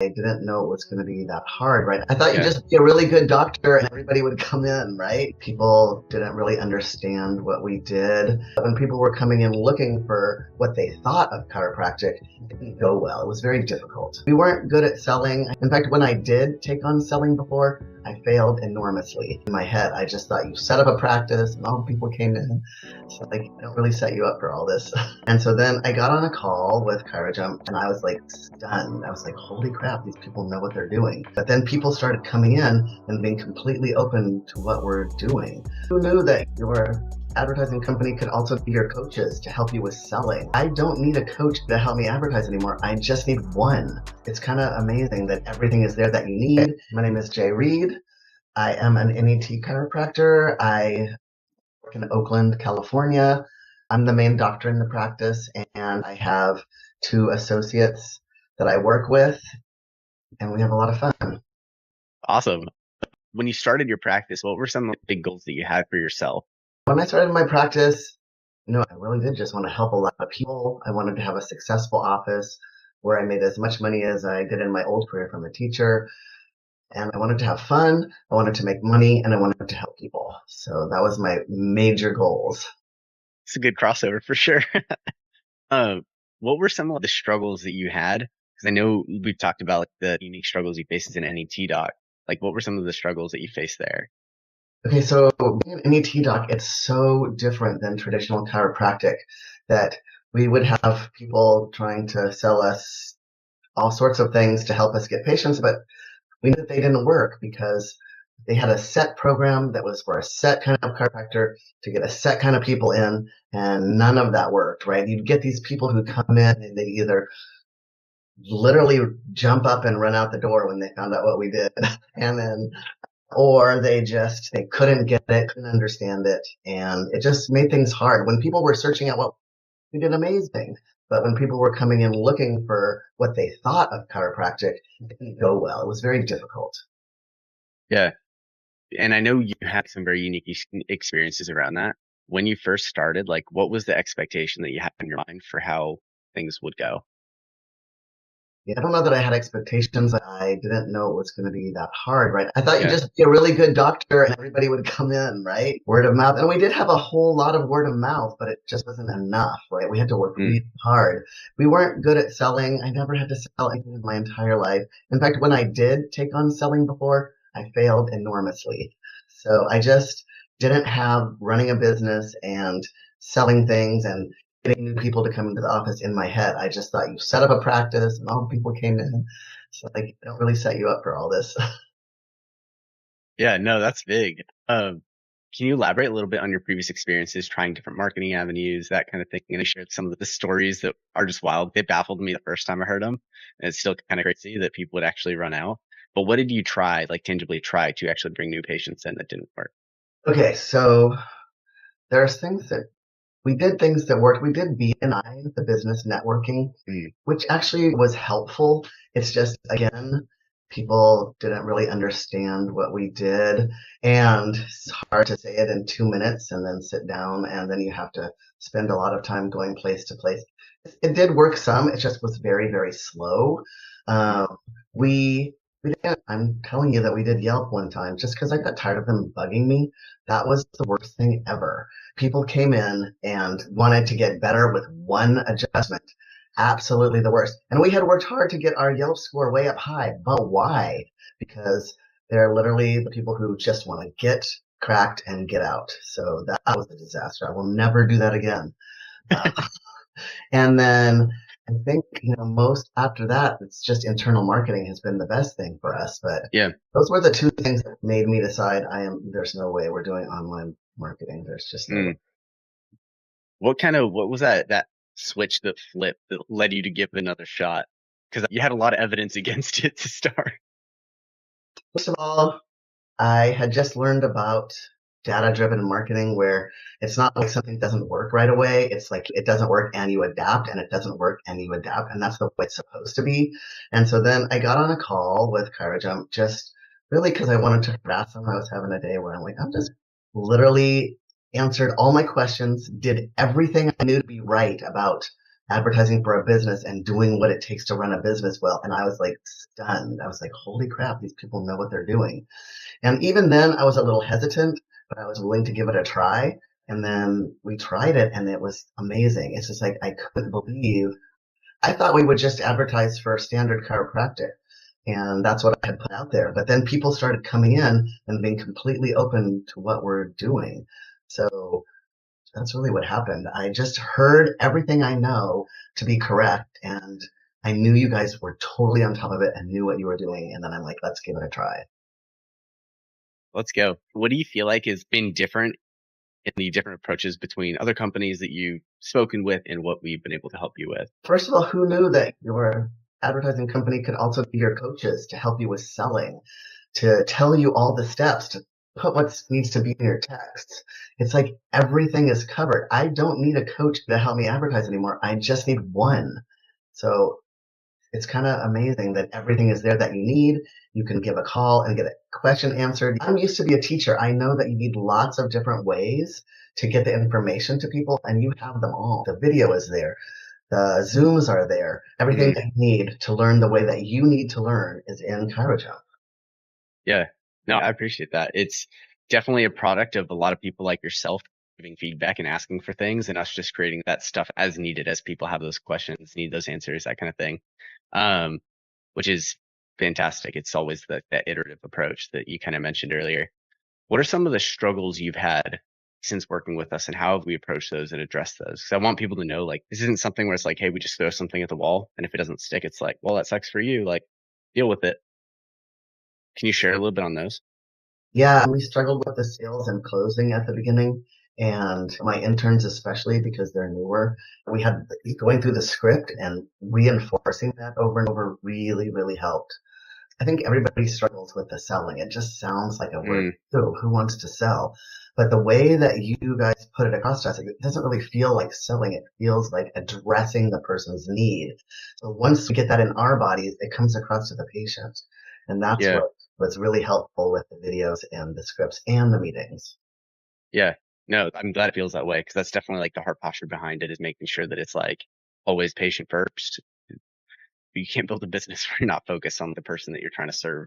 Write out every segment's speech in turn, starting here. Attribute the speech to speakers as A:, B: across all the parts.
A: I didn't know it was going to be that hard, right? I thought you'd
B: Yeah.
A: just be a really good doctor and everybody would come in, right? People didn't really understand what we did. When people were coming in looking for what they thought of chiropractic, it didn't go well. It was very difficult. We weren't good at selling. In fact, when I did take on selling before, I failed enormously. In my head, I just thought you set up a practice and all people came in. So like, I don't really set you up for all this. And so then I got on a call with ChiroJump and I was like stunned. I was like, holy crap, these people know what they're doing. But then people started coming in and being completely open to what we're doing. Who knew that your advertising company could also be your coaches to help you with selling? I don't need a coach to help me advertise anymore. I just need one. It's kind of amazing that everything is there that you need. My name is Jae Reed. I am an NET chiropractor. I work in Oakland, California. I'm the main doctor in the practice, and I have two associates that I work with, and we have a lot of fun.
B: Awesome. When you started your practice, what were some of the big goals that you had for yourself?
A: When I started my practice, I really did just want to help a lot of people. I wanted to have a successful office where I made as much money as I did in my old career from a teacher. And I wanted to have fun, I wanted to make money, and I wanted to help people. So that was my major goals.
B: It's a good crossover for sure. Uh, what were some of the struggles that you had? Because I know we've talked about like the unique struggles you face as an NET doc. Like, what were some of the struggles that you faced there?
A: Okay, so being an NET doc, it's so different than traditional chiropractic that we would have people trying to sell us all sorts of things to help us get patients, but we knew that they didn't work because they had a set program that was for a set kind of chiropractor to get a set kind of people in, and none of that worked, right? You'd get these people who come in and they either literally jump up and run out the door when they found out what we did, and then or they couldn't get it, couldn't understand it, and it just made things hard. When people were searching out what we did amazing. But when people were coming in looking for what they thought of chiropractic, it didn't go well. It was very difficult.
B: Yeah. And I know you had some very unique experiences around that. When you first started, like, what was the expectation that you had in your mind for how things would go?
A: Yeah, I don't know that I had expectations. I didn't know it was going to be that hard, right? I thought you'd
B: Yeah.
A: just be a really good doctor and everybody would come in, right? Word of mouth. And we did have a whole lot of word of mouth, but it just wasn't enough, right? We had to work
B: Mm.
A: really hard. We weren't good at selling. I never had to sell anything in my entire life. In fact, when I did take on selling before, I failed enormously. So I just didn't have running a business and selling things and getting new people to come into the office in my head. I just thought you set up a practice and all people came in. So like, I don't really set you up for all this.
B: Yeah, no, that's big. Can you elaborate a little bit on your previous experiences trying different marketing avenues, that kind of thing? And I shared some of the stories that are just wild. They baffled me the first time I heard them. And it's still kind of crazy that people would actually run out. But what did you try, like tangibly try to actually bring new patients in that didn't work?
A: Okay, so there's things that worked. We did BNI, the business networking,
B: Mm.
A: which actually was helpful. It's just, again, people didn't really understand what we did. And it's hard to say it in 2 minutes and then sit down and then you have to spend a lot of time going place to place. It did work some. It just was very, very slow. Um, we, I'm telling you that we did Yelp one time just because I got tired of them bugging me. That was the worst thing ever. People came in and wanted to get better with one adjustment. Absolutely the worst. And we had worked hard to get our Yelp score way up high. But why? Because they're literally the people who just want to get cracked and get out. So that was a disaster. I will never do that again. Uh, and then I think, most after that, it's just internal marketing has been the best thing for us. But
B: Yeah.
A: those were the two things that made me decide there's no way we're doing online marketing. There's just no way.
B: Mm. What was that switch that flipped that led you to give it another shot? Because you had a lot of evidence against it to start.
A: First of all, I had just learned about data-driven marketing where it's not like something doesn't work right away. It's like it doesn't work and you adapt and it doesn't work and you adapt. And that's the way it's supposed to be. And so then I got on a call with ChiroJump just really because I wanted to harass them. I was having a day where I'm just literally answered all my questions, did everything I knew to be right about advertising for a business and doing what it takes to run a business well. And I was like stunned. I was like, holy crap, these people know what they're doing. And even then I was a little hesitant, but I was willing to give it a try. And then we tried it and it was amazing. It's just like, I couldn't believe, I thought we would just advertise for standard chiropractic. And that's what I had put out there. But then people started coming in and being completely open to what we're doing. So that's really what happened. I just heard everything I know to be correct. And I knew you guys were totally on top of it and knew what you were doing. And then I'm like, let's give it a try.
B: Let's go. What do you feel like has been different in the different approaches between other companies that you've spoken with and what we've been able to help you with?
A: First of all, who knew that your advertising company could also be your coaches to help you with selling, to tell you all the steps, to put what needs to be in your texts? It's like everything is covered. I don't need a coach to help me advertise anymore. I just need one. So it's kind of amazing that everything is there that you need. You can give a call and get a question answered. I'm used to be a teacher. I know that you need lots of different ways to get the information to people, and you have them all. The video is there. The Zooms are there. Everything that you need to learn the way that you need to learn is in ChiroJump.
B: Yeah, no, I appreciate that. It's definitely a product of a lot of people like yourself giving feedback and asking for things, and us just creating that stuff as needed as people have those questions, need those answers, that kind of thing. Which is fantastic. It's always that iterative approach that you kind of mentioned earlier. What are some of the struggles you've had since working with us, and how have we approached those and addressed those? Because I want people to know, like, this isn't something where it's like, hey, we just throw something at the wall, and if it doesn't stick, it's like, well, that sucks for you. Like, deal with it. Can you share a little bit on those?
A: Yeah, we struggled with the sales and closing at the beginning, and my interns especially because they're newer. We had going through the script and reinforcing that over and over really, really helped. I think everybody struggles with the selling. It just sounds like a word. So who wants to sell? But the way that you guys put it across to us, it doesn't really feel like selling. It feels like addressing the person's need. So once we get that in our bodies, it comes across to the patient. And that's
B: Yeah.
A: what's really helpful with the videos and the scripts and the meetings.
B: Yeah. No, I'm glad it feels that way, because that's definitely like the heart posture behind it, is making sure that it's like always patient first. You can't build a business where you're not focused on the person that you're trying to serve.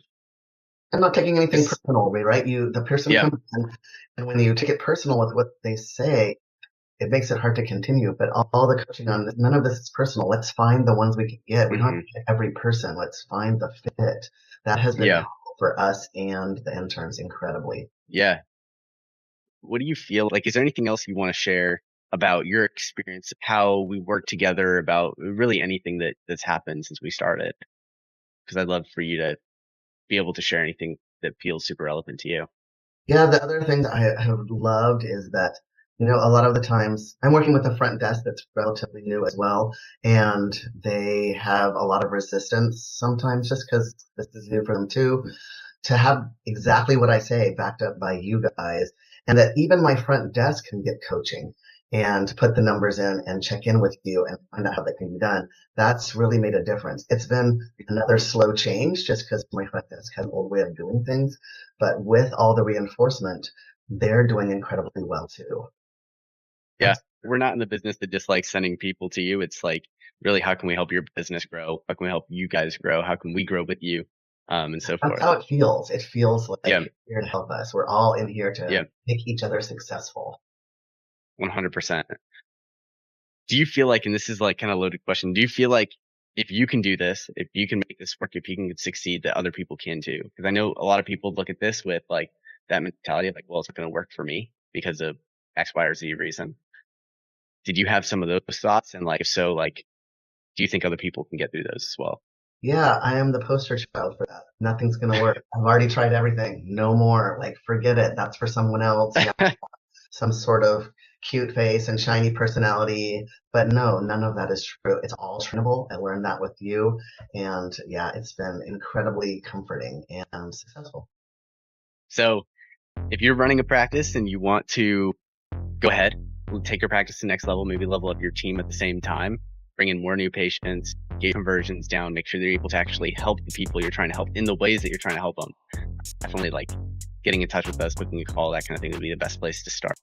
A: I'm not taking anything
B: It's,
A: personal, right? The person
B: yeah.
A: comes in, and when you take it personal with what they say, it makes it hard to continue. But all the coaching on this, none of this is personal. Let's find the ones we can get. We don't have to get every person. Let's find the fit. That has been
B: Yeah.
A: helpful for us and the interns incredibly.
B: Yeah. What do you feel like? Is there anything else you want to share about your experience, how we work together, about really anything that's happened since we started? Because I'd love for you to be able to share anything that feels super relevant to you.
A: Yeah, the other thing that I have loved is that, a lot of the times I'm working with a front desk that's relatively new as well, and they have a lot of resistance sometimes just because this is new for them too, to have exactly what I say backed up by you guys, and that even my front desk can get coaching and put the numbers in and check in with you and find out how that can be done. That's really made a difference. It's been another slow change just because my front desk has an old way of doing things, but with all the reinforcement, they're doing incredibly well too.
B: Yeah. We're not in the business of just like sending people to you. It's like, really, how can we help your business grow? How can we help you guys grow? How can we grow with you? And so
A: That's
B: forth.
A: how it feels. It feels like
B: Yeah.
A: you're here to help us. We're all in here to
B: Yeah.
A: make each other successful.
B: 100%. Do you feel like, and this is like kind of a loaded question, do you feel like if you can do this, if you can make this work, if you can succeed, that other people can too? Because I know a lot of people look at this with like that mentality of like, well, it's not going to work for me because of X, Y, or Z reason. Did you have some of those thoughts? And like, if so, like, do you think other people can get through those as well?
A: Yeah, I am the poster child for that. Nothing's going to work. I've already tried everything. No more. Like, forget it. That's for someone else. Yeah, some sort of cute face and shiny personality. But no, none of that is true. It's all trainable. I learned that with you. And yeah, it's been incredibly comforting and successful.
B: So if you're running a practice and you want to go ahead, take your practice to the next level, maybe level up your team at the same time, bring in more new patients, get conversions down, make sure they're able to actually help the people you're trying to help in the ways that you're trying to help them. Definitely like getting in touch with us, booking a call, that kind of thing would be the best place to start.